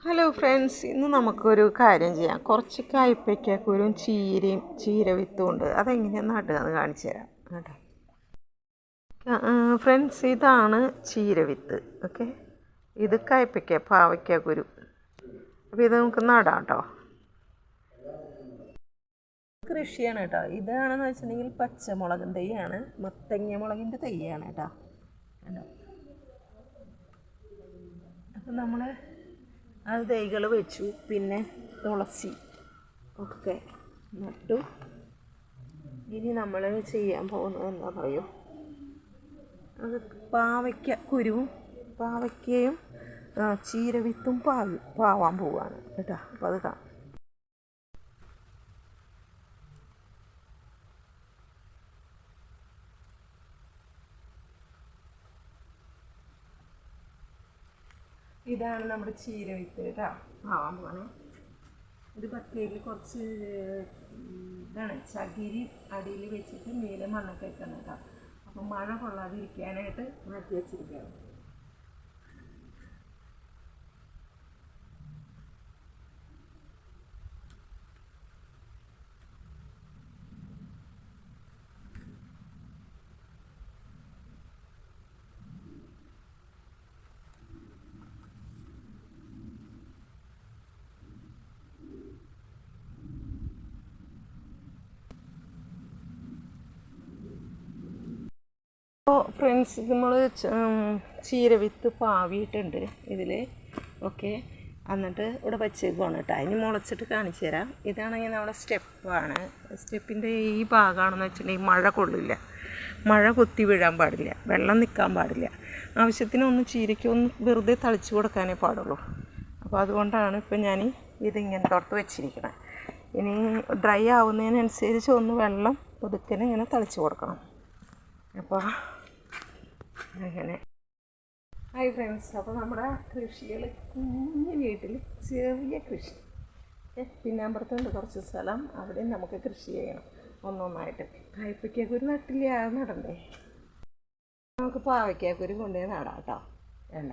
Hello friends, ഇന്ന് നമുക്കൊരു കാര്യം ചെയ്യാം. കുറച്ച് കയ്പ്പയ്ക്കക്കുരും ചീരവിത്തും ഉണ്ട്. അതെങ്ങനെയാണ് നടുകയെന്ന് കാണിച്ചു തരാം കേട്ടോ. ഫ്രണ്ട്സ്, ഇതാണ് ചീരവിത്ത്. ഓക്കെ, ഇത് പാവയ്ക്കക്കുരു. അപ്പോൾ ഇത് നമുക്ക് നടാം കേട്ടോ. കൃഷിയാണ് കേട്ടോ. ഇതാണെന്ന് വെച്ചിട്ടുണ്ടെങ്കിൽ പച്ചമുളകിൻ്റെ തൈയാണ്, മത്തങ്ങ മുളകിൻ്റെ തൈയാണ് കേട്ടോ. അപ്പം നമ്മൾ അത് തൈകൾ വെച്ചു. പിന്നെ തുളസി ഒക്കെ നട്ടു. ഇനി നമ്മൾ ചെയ്യാൻ പോകുന്നത് എന്താ പറയുക, അത് പാവയ്ക്കയും ചീരവിത്തും പാവാൻ പോവുകയാണ് കേട്ടോ. അപ്പോൾ അത് കാണാം. ഇതാണ് നമ്മുടെ ചീരവിത്ത് കേട്ടോ, ആവാൻ പോവാണ്. ഇത് ബക്കറ്റിൽ കുറച്ച് ഇതാണ് ചകിരി അടിയിൽ വെച്ചിട്ട് മേലെ മണ്ണൊക്കെ വെക്കണം കേട്ടോ. അപ്പം മഴ കൊള്ളാതിരിക്കാനായിട്ട് മാറ്റി വെച്ചിരിക്കുകയാണ്. അപ്പോൾ ഫ്രണ്ട്സ്, നമ്മൾ ചീരവിത്ത് പാവിയിട്ടുണ്ട് ഇതിൽ. ഓക്കെ, എന്നിട്ട് ഇവിടെ വെച്ചേക്കുവാണ് കേട്ടോ. അതിന് മുളച്ചിട്ട് കാണിച്ചു തരാം. ഇതാണെങ്കിൽ നമ്മുടെ സ്റ്റെപ്പാണ്. സ്റ്റെപ്പിൻ്റെ ഈ ഭാഗമാണെന്ന് വെച്ചിട്ടുണ്ടെങ്കിൽ മഴ കൊള്ളില്ല, മഴ കൊത്തി വീഴാൻ പാടില്ല, വെള്ളം നിൽക്കാൻ പാടില്ല. ആവശ്യത്തിനൊന്ന് ചീരയ്ക്കൊന്ന് വെറുതെ തളിച്ചു കൊടുക്കാനേ പാടുള്ളൂ. അപ്പോൾ അതുകൊണ്ടാണ് ഇപ്പം ഞാൻ ഇതിങ്ങനെ തുറത്ത് വെച്ചിരിക്കണം. ഇനി ഡ്രൈ ആവുന്നതിനനുസരിച്ച് ഒന്ന് വെള്ളം പുതുക്കനെ ഇങ്ങനെ തളിച്ചു കൊടുക്കണം. അപ്പോൾ അങ്ങനെ. ഹായ് ഫ്രണ്ട്സ്, അപ്പോൾ നമ്മുടെ കൃഷികൾ കുഞ്ഞു വീട്ടിൽ ചെറിയ കൃഷി. പിന്നെ അപ്പുറത്തുണ്ട് കുറച്ച് സ്ഥലം, അവിടെ നമുക്ക് കൃഷി ചെയ്യണം ഒന്നൊന്നായിട്ട്. കയ്പ്പയ്ക്കക്കുരു നട്ടില്ല, നടണ്ടേ. നമുക്ക് പാവയ്ക്കക്കുരു കൊണ്ടുപോയി നടാം കേട്ടോ. വേണ്ട,